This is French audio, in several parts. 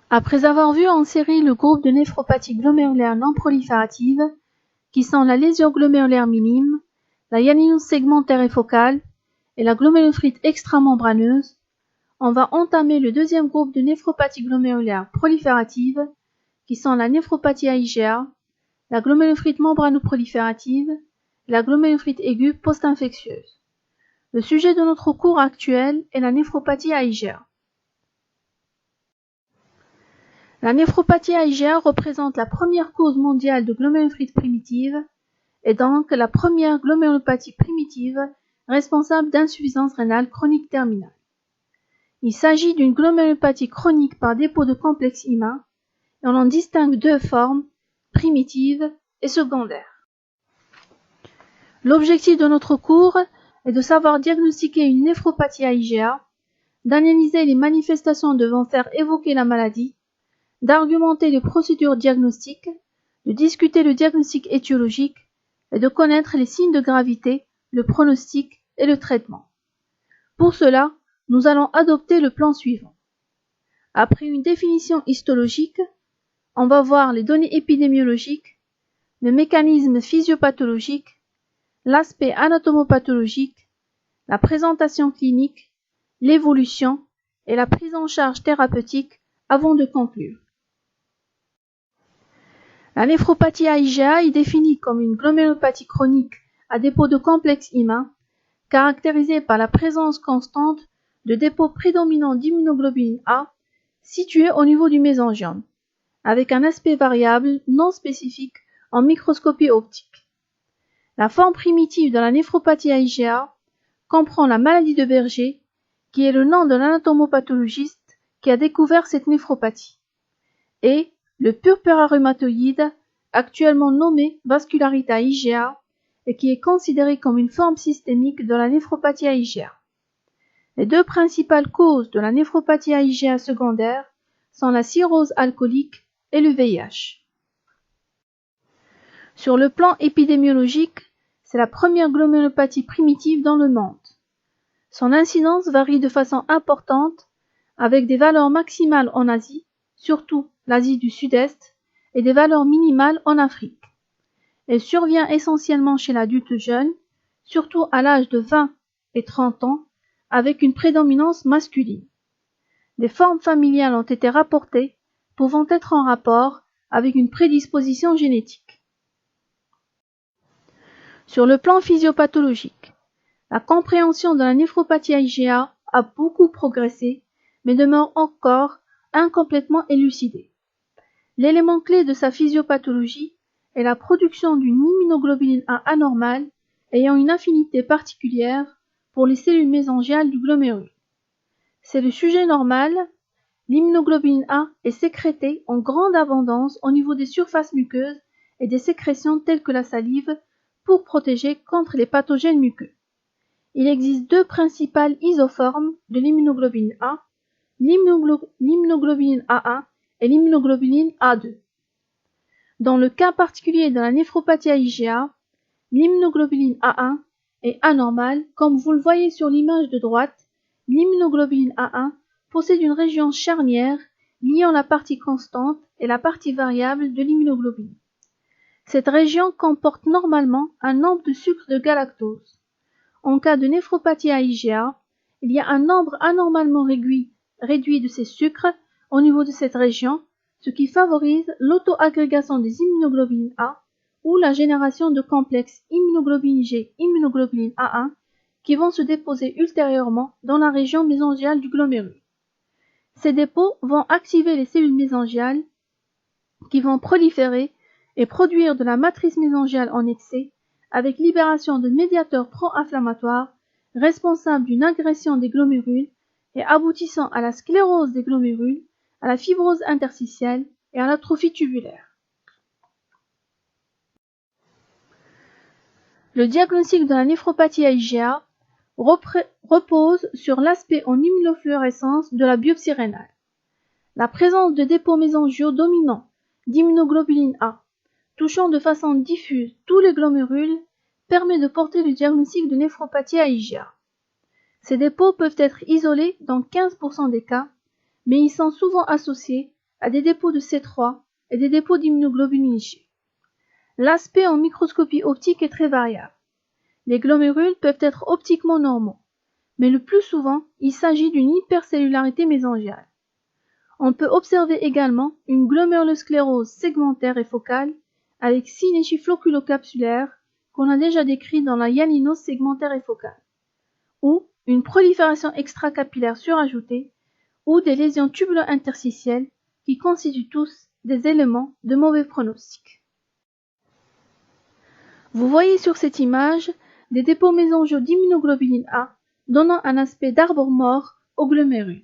Après avoir vu en série le groupe de néphropathie glomérulaire non proliférative, qui sont la lésion glomérulaire minime, la hyalinose segmentaire et focale et la glomérulophrite extramembraneuse, on va entamer le deuxième groupe de néphropathie glomérulaire proliférative, qui sont la néphropathie IgA, la glomérulophrite membranoproliférative et la glomérulophrite aiguë post-infectieuse. Le sujet de notre cours actuel est la néphropathie IgA. La néphropathie IgA représente la première cause mondiale de glomérulophrite primitive et donc la première glomérulopathie primitive responsable d'insuffisance rénale chronique terminale. Il s'agit d'une glomérulopathie chronique par dépôt de complexe IMA et on en distingue deux formes, primitive et secondaire. L'objectif de notre cours est de savoir diagnostiquer une néphropathie IgA, d'analyser les manifestations devant faire évoquer la maladie, d'argumenter les procédures diagnostiques, de discuter le diagnostic étiologique et de connaître les signes de gravité, le pronostic et le traitement. Pour cela, nous allons adopter le plan suivant. Après une définition histologique, on va voir les données épidémiologiques, le mécanisme physiopathologique, l'aspect anatomopathologique, la présentation clinique, l'évolution et la prise en charge thérapeutique avant de conclure. La néphropathie IgA est définie comme une glomérulopathie chronique à dépôt de complexe IMA, caractérisée par la présence constante de dépôts prédominants d'immunoglobuline A situés au niveau du mésangiome, avec un aspect variable non spécifique en microscopie optique. La forme primitive de la néphropathie IgA comprend la maladie de Berger, qui est le nom de l'anatomopathologiste qui a découvert cette néphropathie, et le purpura rhumatoïde, actuellement nommé vascularita IgA, et qui est considéré comme une forme systémique de la néphropathie IgA. Les deux principales causes de la néphropathie IgA secondaire sont la cirrhose alcoolique et le VIH. Sur le plan épidémiologique, c'est la première glomérulopathie primitive dans le monde. Son incidence varie de façon importante, avec des valeurs maximales en Asie, surtout l'Asie du Sud-Est, et des valeurs minimales en Afrique. Elle survient essentiellement chez l'adulte jeune, surtout à l'âge de 20 et 30 ans, avec une prédominance masculine. Des formes familiales ont été rapportées, pouvant être en rapport avec une prédisposition génétique. Sur le plan physiopathologique, la compréhension de la néphropathie IgA a beaucoup progressé, mais demeure encore incomplètement élucidée. L'élément clé de sa physiopathologie est la production d'une immunoglobuline A anormale ayant une affinité particulière pour les cellules mésangiales du glomérule. C'est le sujet normal, l'immunoglobuline A est sécrétée en grande abondance au niveau des surfaces muqueuses et des sécrétions telles que la salive pour protéger contre les pathogènes muqueux. Il existe deux principales isoformes de l'immunoglobuline A, l'immunoglobuline A1 et l'immunoglobuline A2. Dans le cas particulier de la néphropathie IgA, l'immunoglobuline A1 est anormale, comme vous le voyez sur l'image de droite. L'immunoglobuline A1 possède une région charnière liant la partie constante et la partie variable de l'immunoglobine. Cette région comporte normalement un nombre de sucres de galactose. En cas de néphropathie IgA, il y a un nombre anormalement réduit de ces sucres au niveau de cette région, ce qui favorise l'auto-agrégation des immunoglobulines A ou la génération de complexes immunoglobine G, immunoglobulline A1 qui vont se déposer ultérieurement dans la région mésangiale du glomérule. Ces dépôts vont activer les cellules mésangiales qui vont proliférer et produire de la matrice mésangiale en excès avec libération de médiateurs pro-inflammatoires responsables d'une agression des glomérules et aboutissant à la sclérose des glomérules, à la fibrose interstitielle et à l'atrophie tubulaire. Le diagnostic de la néphropathie IgA repose sur l'aspect en immunofluorescence de la biopsie rénale. La présence de dépôts mésangiaux dominants d'immunoglobuline A, touchant de façon diffuse tous les glomérules, permet de porter le diagnostic de néphropathie IgA. Ces dépôts peuvent être isolés dans 15% des cas, mais ils sont souvent associés à des dépôts de C3 et des dépôts d'immunoglobuline G. L'aspect en microscopie optique est très variable. Les glomérules peuvent être optiquement normaux, mais le plus souvent, il s'agit d'une hypercellularité mésangérale. On peut observer également une glomérulosclérose segmentaire et focale avec synéchie floculocapsulaire qu'on a déjà décrit dans la hyalinose segmentaire et focale, ou une prolifération extracapillaire surajoutée, ou des lésions tubulo-interstitielles qui constituent tous des éléments de mauvais pronostic. Vous voyez sur cette image des dépôts mésangiaux d'immunoglobuline A donnant un aspect d'arbre mort au glomérule.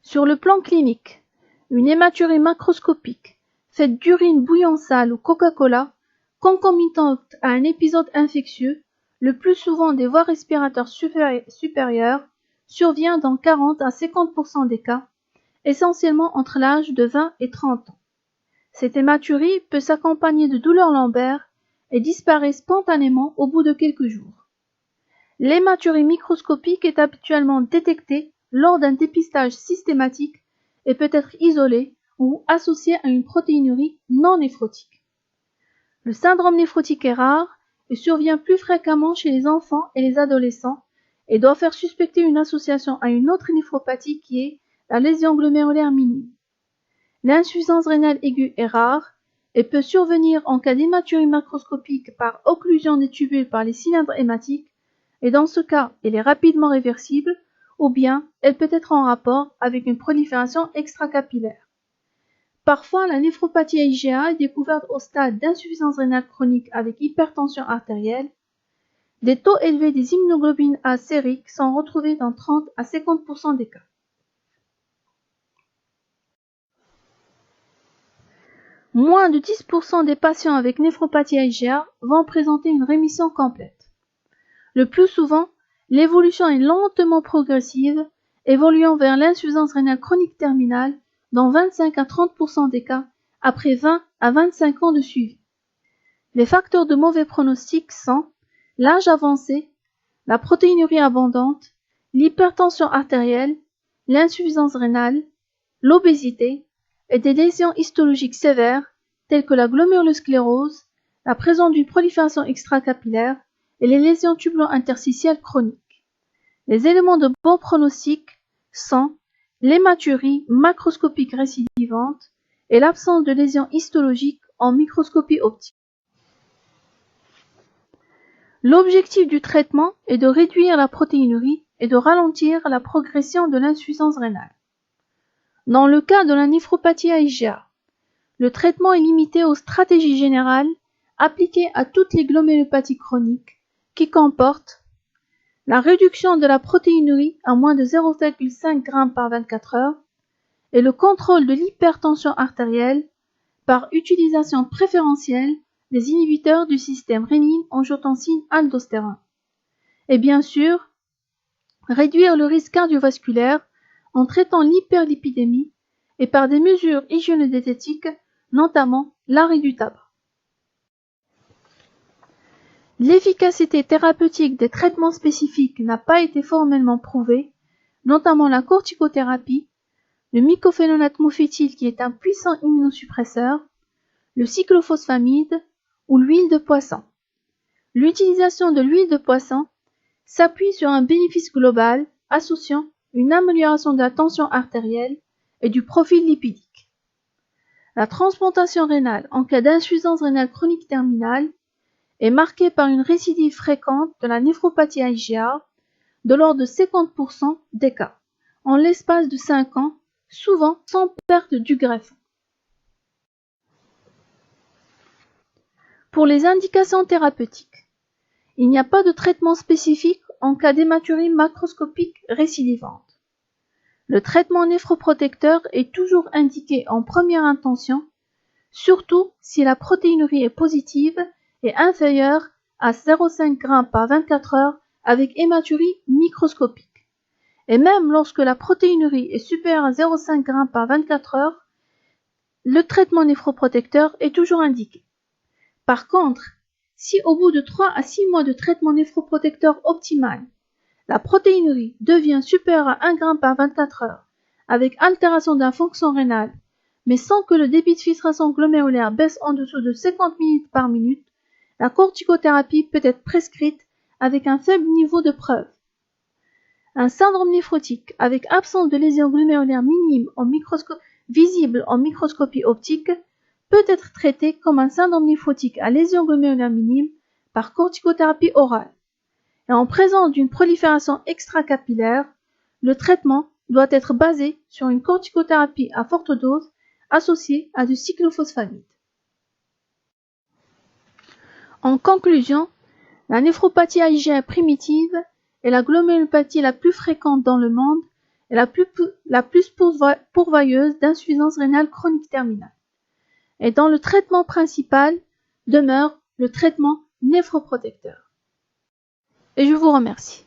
Sur le plan clinique, une hématurie macroscopique faite d'urine bouillon sale ou Coca-Cola, concomitante à un épisode infectieux, le plus souvent des voies respiratoires supérieures, survient dans 40 à 50% des cas, essentiellement entre l'âge de 20 et 30 ans. Cette hématurie peut s'accompagner de douleurs lombaires et disparaît spontanément au bout de quelques jours. L'hématurie microscopique est habituellement détectée lors d'un dépistage systématique et peut être isolée ou associée à une protéinurie non néphrotique. Le syndrome néphrotique est rare et survient plus fréquemment chez les enfants et les adolescents et doit faire suspecter une association à une autre néphropathie qui est la lésion glomérulaire minime. L'insuffisance rénale aiguë est rare et peut survenir en cas d'hématurie macroscopique par occlusion des tubules par les cylindres hématiques, et dans ce cas, elle est rapidement réversible, ou bien elle peut être en rapport avec une prolifération extracapillaire. Parfois, la néphropathie IgA est découverte au stade d'insuffisance rénale chronique avec hypertension artérielle. Des taux élevés des immunoglobulines A sériques sont retrouvés dans 30 à 50% des cas. Moins de 10% des patients avec néphropathie IgA vont présenter une rémission complète. Le plus souvent, l'évolution est lentement progressive, évoluant vers l'insuffisance rénale chronique terminale dans 25 à 30% des cas après 20 à 25 ans de suivi. Les facteurs de mauvais pronostic sont l'âge avancé, la protéinurie abondante, l'hypertension artérielle, l'insuffisance rénale, l'obésité et des lésions histologiques sévères telles que la glomérulosclérose, la présence d'une prolifération extracapillaire et les lésions tubulo-interstitielles chroniques. Les éléments de bon pronostic sont l'hématurie macroscopique récidivante et l'absence de lésions histologiques en microscopie optique. L'objectif du traitement est de réduire la protéinurie et de ralentir la progression de l'insuffisance rénale. Dans le cas de la néphropathie IgA, le traitement est limité aux stratégies générales appliquées à toutes les glomérulopathies chroniques qui comportent la réduction de la protéinurie à moins de 0,5 g par 24 heures et le contrôle de l'hypertension artérielle par utilisation préférentielle des inhibiteurs du système rénine-angiotensine-aldostérone. Et bien sûr, réduire le risque cardiovasculaire en traitant l'hyperlipidémie et par des mesures hygiéno-diététiques, notamment l'arrêt du tabac. L'efficacité thérapeutique des traitements spécifiques n'a pas été formellement prouvée, notamment la corticothérapie, le mycophénolate mofétyle qui est un puissant immunosuppresseur, le cyclophosphamide ou l'huile de poisson. L'utilisation de l'huile de poisson s'appuie sur un bénéfice global associant une amélioration de la tension artérielle et du profil lipidique. La transplantation rénale en cas d'insuffisance rénale chronique terminale est marquée par une récidive fréquente de la néphropathie IgA de l'ordre de 50% des cas, en l'espace de 5 ans, souvent sans perte du greffon. Pour les indications thérapeutiques, il n'y a pas de traitement spécifique en cas d'hématurie macroscopique récidivante. Le traitement néphroprotecteur est toujours indiqué en première intention, surtout si la protéinurie est positive et inférieure à 0,5 g par 24 heures avec hématurie microscopique. Et même lorsque la protéinurie est supérieure à 0,5 g par 24 heures, le traitement néphroprotecteur est toujours indiqué. Par contre, si au bout de 3 à 6 mois de traitement néphroprotecteur optimal, la protéinurie devient supérieure à 1 g par 24 heures, avec altération de la fonction rénale, mais sans que le débit de filtration glomérulaire baisse en dessous de 50 ml par minute, la corticothérapie peut être prescrite avec un faible niveau de preuve. Un syndrome néphrotique avec absence de lésion glomérulaire minime visible en microscopie optique peut être traité comme un syndrome néphrotique à lésion glomérulaire minime par corticothérapie orale. Et en présence d'une prolifération extracapillaire, le traitement doit être basé sur une corticothérapie à forte dose associée à du cyclophosphamide. En conclusion, la néphropathie IgA primitive est la glomérulopathie la plus fréquente dans le monde et la plus pourvoyeuse d'insuffisance rénale chronique terminale. Et dans le traitement principal demeure le traitement néphroprotecteur. Et je vous remercie.